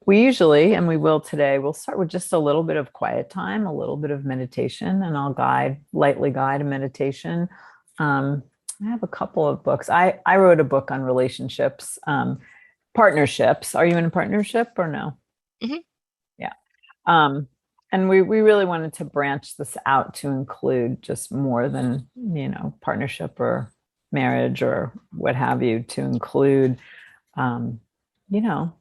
We usually, and we will today, we'll start with just a little bit of quiet time, a little bit of meditation, and I'll lightly guide a meditation. Um, I have a couple of books. I wrote a book on relationships, partnerships. Are you in a partnership or no? Hmm. Yeah. Um, and we really wanted to branch this out to include just more than, partnership or marriage or what have you, to include, um, you know,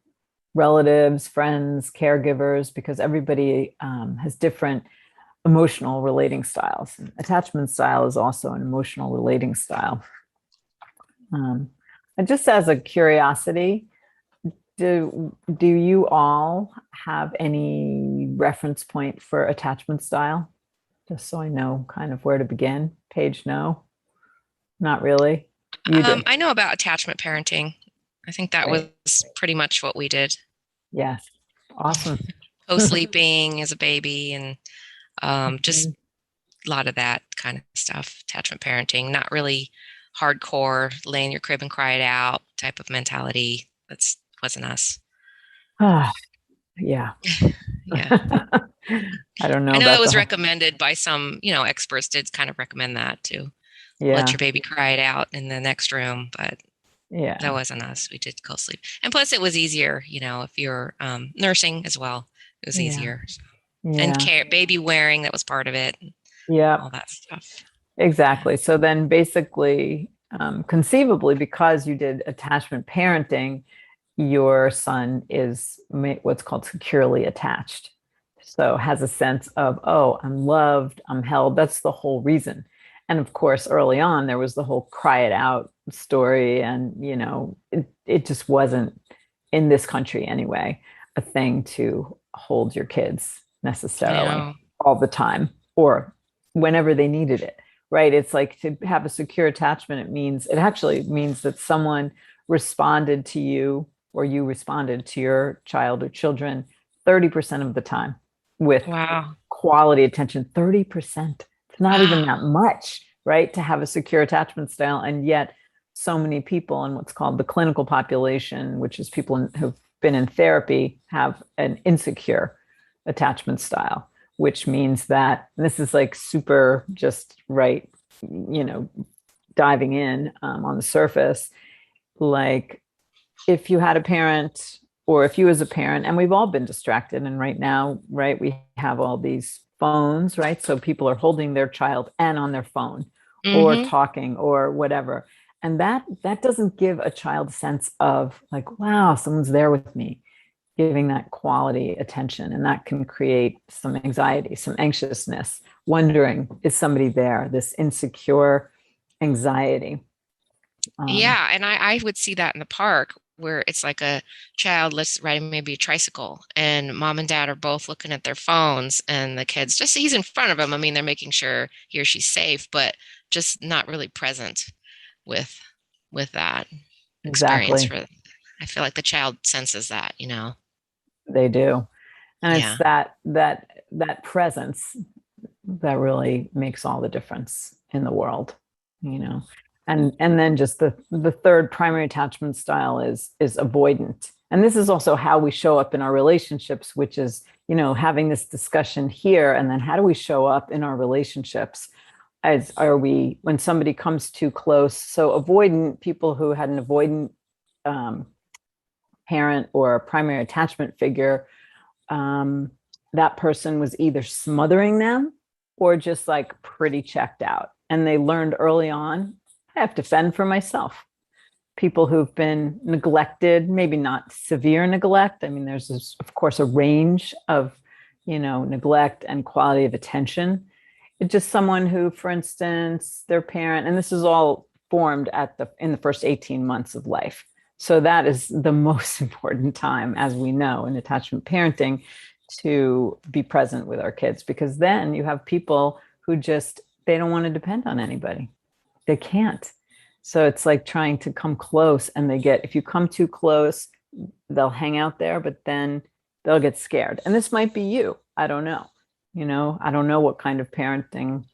relatives, friends, caregivers, because everybody has different emotional relating styles. Attachment style is also an emotional relating style. Um, and just as a curiosity, do you all have any reference point for attachment style? Just so I know kind of where to begin. Paige, no, not really. You do, I know about attachment parenting. I think that was right? pretty much what we did. Yes, awesome. Co-sleeping as a baby and just Mhm. a lot of that kind of stuff. Attachment parenting, not really hardcore, lay in your crib and cry it out type of mentality. That's wasn't us. Ah, yeah. Yeah. I don't know I know it about the was whole, recommended by some, experts did kind of recommend that to let yeah, your baby cry it out in the next room, but that yeah, wasn't us. We did co-sleep. And plus it was easier, if you're nursing as well, it was yeah, easier. And yeah, care, baby wearing, that was part of it, and yeah, all that stuff. Yeah. exactly. So then basically, conceivably, because you did attachment parenting, your son is what's called securely attached. So has a sense of, oh, I'm loved, I'm held. That's the whole reason. And of course, early on, there was the whole cry it out story. And, it just wasn't, in this country anyway, a thing to hold your kids I necessarily know. all the time or whenever they needed it, right? It's like, to have a secure attachment, it actually means that someone responded to you or you responded to your child or children 30% of the time with Wow. quality attention. 30%. It's not even Wow. that much, right? To have a secure attachment style. And yet, so many people in what's called the clinical population, which is people who've been in therapy, have an insecure attachment style, which means that this is like super just right, you know, diving in on the surface. Like, if you had a parent or if you as a parent, and we've all been distracted, and right now, right, we have all these phones, right? So people are holding their child and on their phone or Hmm. talking or whatever. And that doesn't give a child a sense of like, wow, someone's there with me, giving that quality attention. And that can create some anxiety, some anxiousness, wondering, is somebody there? This insecure anxiety. Um, Yeah, and I would see that in the park where it's like a child, let's riding maybe a tricycle, and mom and dad are both looking at their phones, and the kids just he's in front of them. I mean, they're making sure he or she's safe, but just not really present with that experience exactly. for I feel like the child senses that. They do. And it's Yeah. that presence that really makes all the difference in the world, you know. And then just the third primary attachment style is avoidant. And this is also how we show up in our relationships, which is, having this discussion here, and then how do we show up in our relationships? As are we, when somebody comes too close? So avoidant people who had an avoidant um, parent or a primary attachment figure, um, that person was either smothering them or just like pretty checked out. And they learned early on, I have to fend for myself. People who've been neglected, maybe not severe neglect. I mean, there's, of course, a range of, neglect and quality of attention. It's just someone who, for instance, their parent, and this is all formed in the first 18 months of life. So that is the most important time, as we know, in attachment parenting, to be present with our kids, because then you have people who just, they don't want to depend on anybody. They can't. So it's like trying to come close, and if you come too close, they'll hang out there, but then they'll get scared. And this might be you. I don't know. I don't know what kind of parenting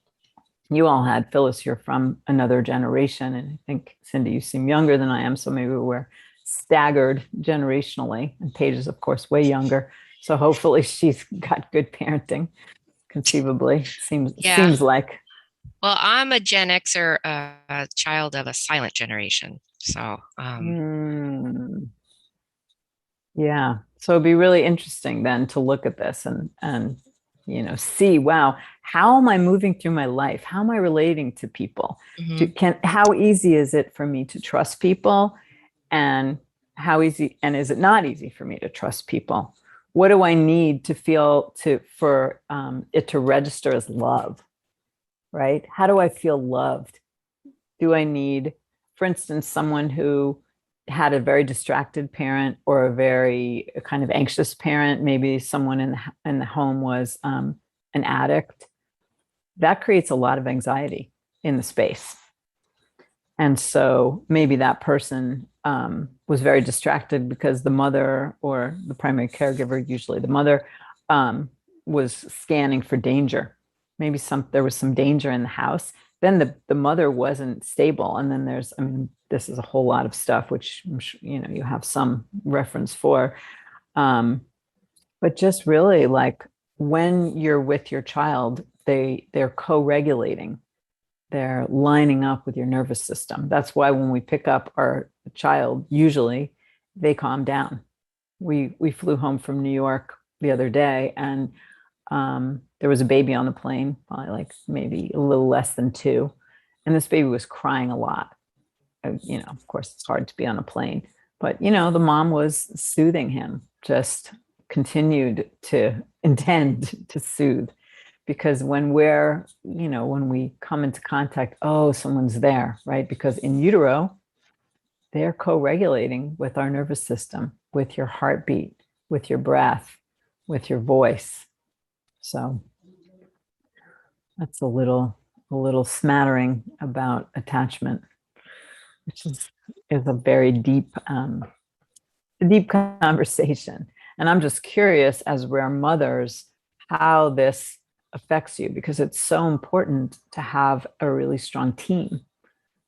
you all had. Phyllis, you're from another generation. And I think, Cindy, you seem younger than I am. So maybe we're staggered generationally, and Paige is, of course, way younger. So hopefully she's got good parenting, conceivably. Yeah. Seems like. Well, I'm a Gen Xer, a child of a silent generation. So, Mm, yeah. So it'd be really interesting then to look at this and see, wow, how am I moving through my life? How am I relating to people? mhm. How easy is it for me to trust people? And how easy and is it not easy for me to trust people? What do I need to feel to for it to register as love? Right? How do I feel loved? Do I need, for instance, someone who had a very distracted parent or a very kind of anxious parent? Maybe someone in the home was an addict. That creates a lot of anxiety in the space. And so maybe that person was very distracted because the mother or the primary caregiver, usually the mother, um, was scanning for danger. Maybe there was some danger in the house. Then the mother wasn't stable. And then I mean, this is a whole lot of stuff, which you have some reference for. Um, but just really like when you're with your child, they're co-regulating, they're lining up with your nervous system. That's why when we pick up our child, usually they calm down. We flew home from New York the other day, and there was a baby on the plane, probably like maybe a little less than 2, and this baby was crying a lot. Of course, it's hard to be on a plane, but the mom was soothing him, just continued to intend to soothe, because when we come into contact, oh, someone's there, right? Because in utero, they're co-regulating with our nervous system, with your heartbeat, with your breath, with your voice. So that's a little smattering about attachment, which is a very deep conversation. And I'm just curious, as we're mothers, how this affects you, because it's so important to have a really strong team,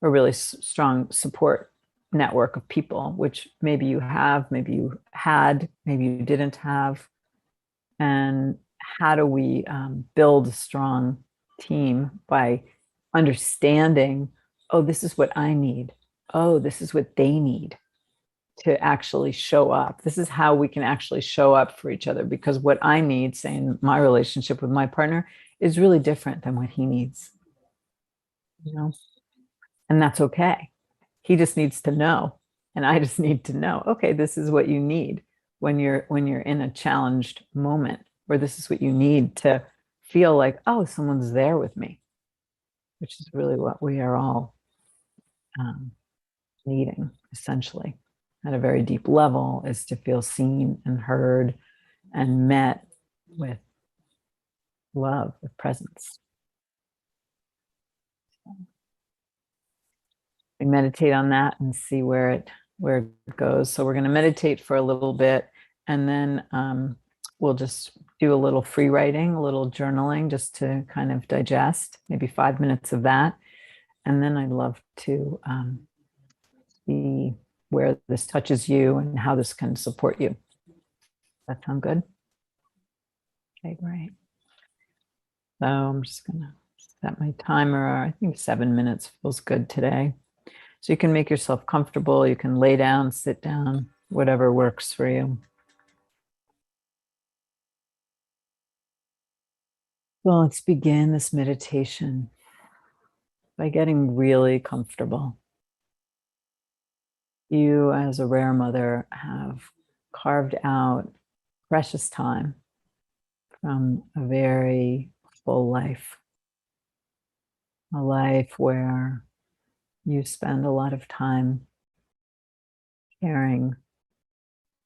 a really strong support network of people, which maybe you have, maybe you had, maybe you didn't have. And how do we build a strong team by understanding, oh, this is what I need. Oh, this is what they need to actually show up. This is how we can actually show up for each other, because what I need, say in my relationship with my partner, is really different than what he needs, you know, and that's okay. He just needs to know, and I just need to know, okay, this is what you need when you're in a challenged moment, or this is what you need to feel like, oh, someone's there with me, which is really what we are all um, needing, essentially, at a very deep level, is to feel seen and heard and met with love, with presence. We meditate on that and see where it goes. So we're going to meditate for a little bit, and then we'll just do a little free writing, a little journaling, just to kind of digest, maybe 5 minutes of that. And then I'd love to see where this touches you and how this can support you. That sound good? Okay, great. So I'm just gonna set my timer. I think 7 minutes feels good today. So you can make yourself comfortable. You can lay down, sit down, whatever works for you. Well, let's begin this meditation by getting really comfortable. You, as a rare mother, have carved out precious time from a very full life, a life where you spend a lot of time caring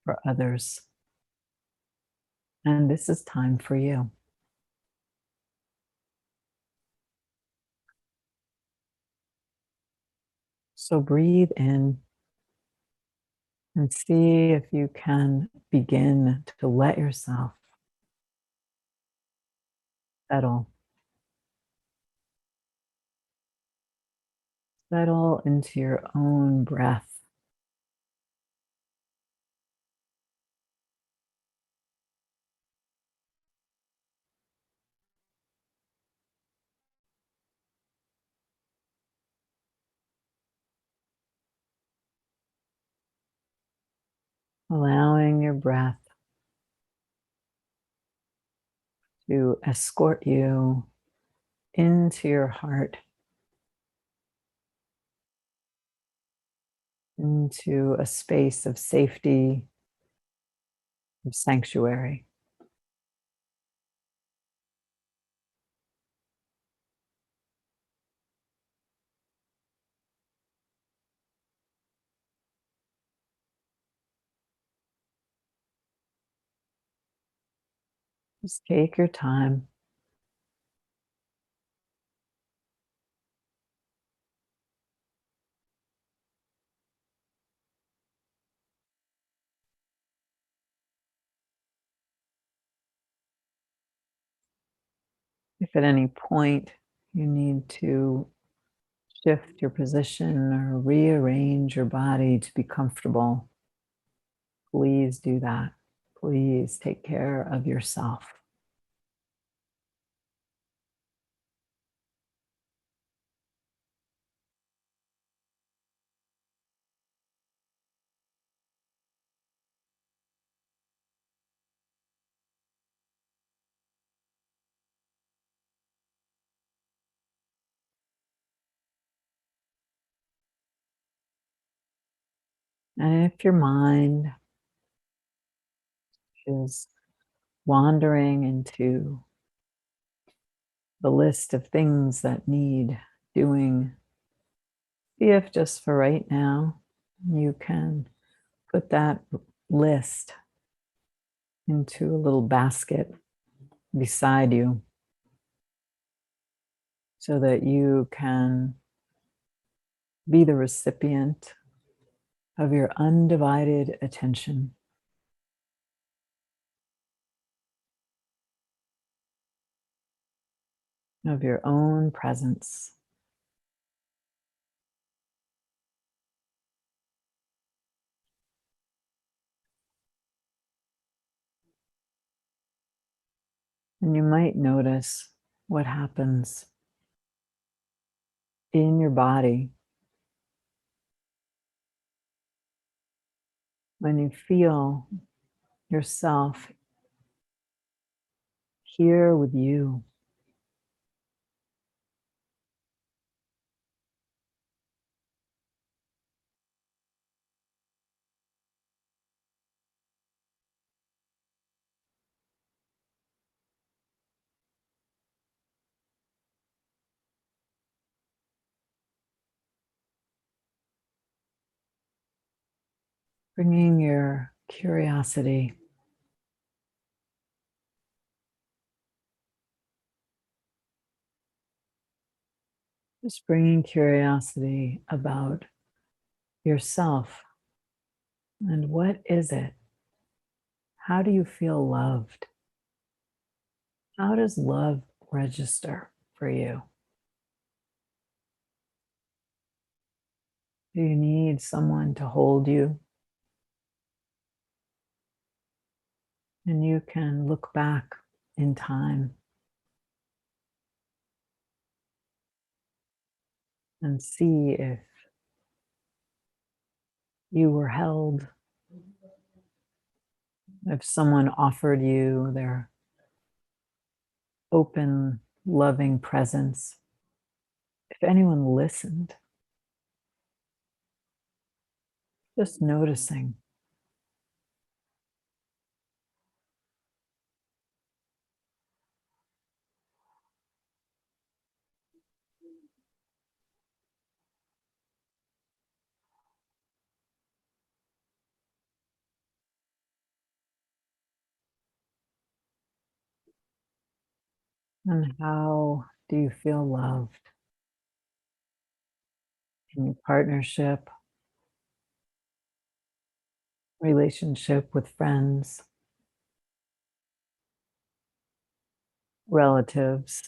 for others. And this is time for you. So breathe in and see if you can begin to let yourself settle, settle into your own breath. allowing your breath to escort you into your heart, into a space of safety, of sanctuary. Just take your time. If at any point you need to shift your position or rearrange your body to be comfortable, please do that. Please take care of yourself. And if your mind is wandering into the list of things that need doing, see if just for right now you can put that list into a little basket beside you so that you can be the recipient of your undivided attention, of your own presence. And you might notice what happens in your body when you feel yourself here with you. Bringing your curiosity, just bringing curiosity about yourself. And what is it? How do you feel loved? How does love register for you? Do you need someone to hold you? And you can look back in time and see if you were held, if someone offered you their open, loving presence, if anyone listened, just noticing. And how do you feel loved in your partnership, relationship with friends, relatives?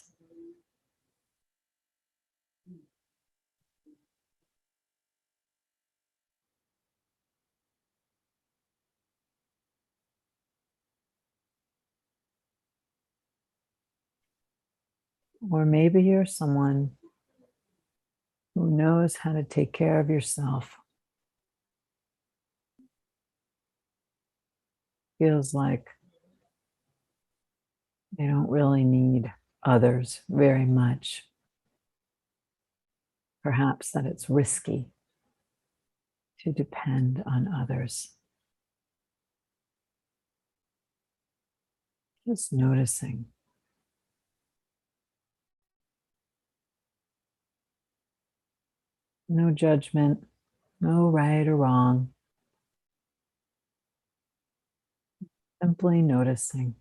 Or maybe you're someone who knows how to take care of yourself. feels like they don't really need others very much. Perhaps that it's risky to depend on others. Just noticing. No judgment, no right or wrong. Simply noticing.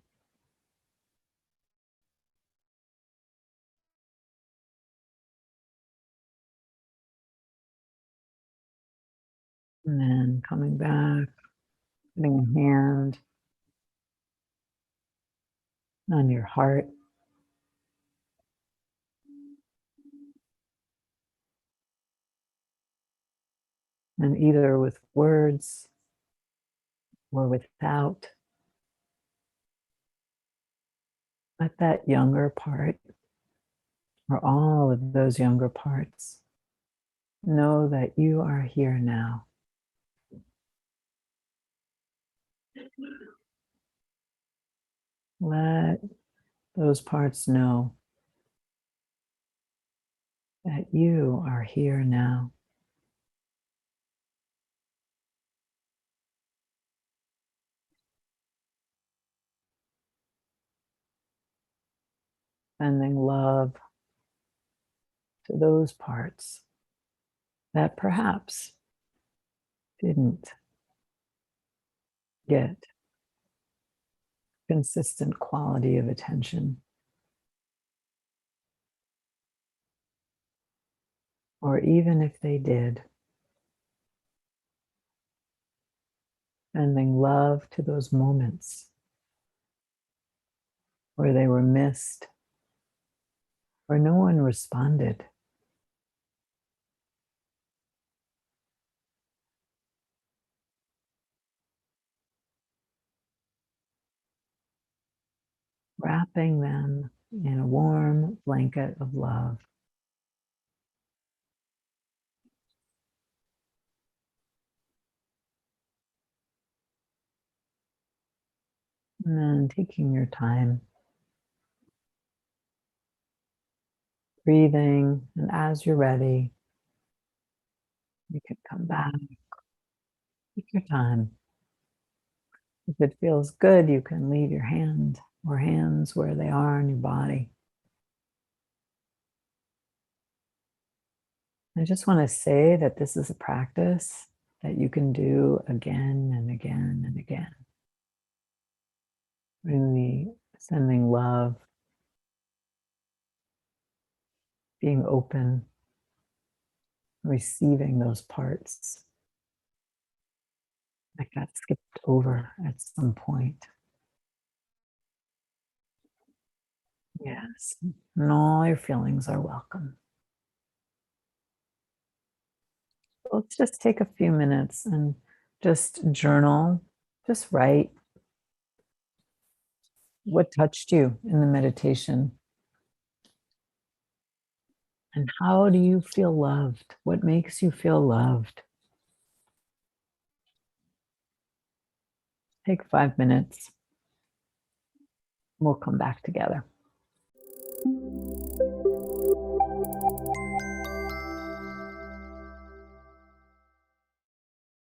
And then coming back, putting a hand on your heart. And either with words or without, let that younger part, or all of those younger parts, know that you are here now. Let those parts know that you are here now. Sending love to those parts that perhaps didn't get consistent quality of attention, or even if they did, sending love to those moments where they were missed, where no one responded. Wrapping them in a warm blanket of love. And then taking your time, breathing, and as you're ready, you can come back. Take your time. If it feels good, you can leave your hand or hands where they are in your body. I just want to say that this is a practice that you can do again and again and again. Really sending love, being open, receiving those parts that got skipped over at some point. Yes, and all your feelings are welcome. Let's just take a few minutes and just journal, just write what touched you in the meditation. And how do you feel loved? What makes you feel loved? Take 5 minutes. We'll come back together.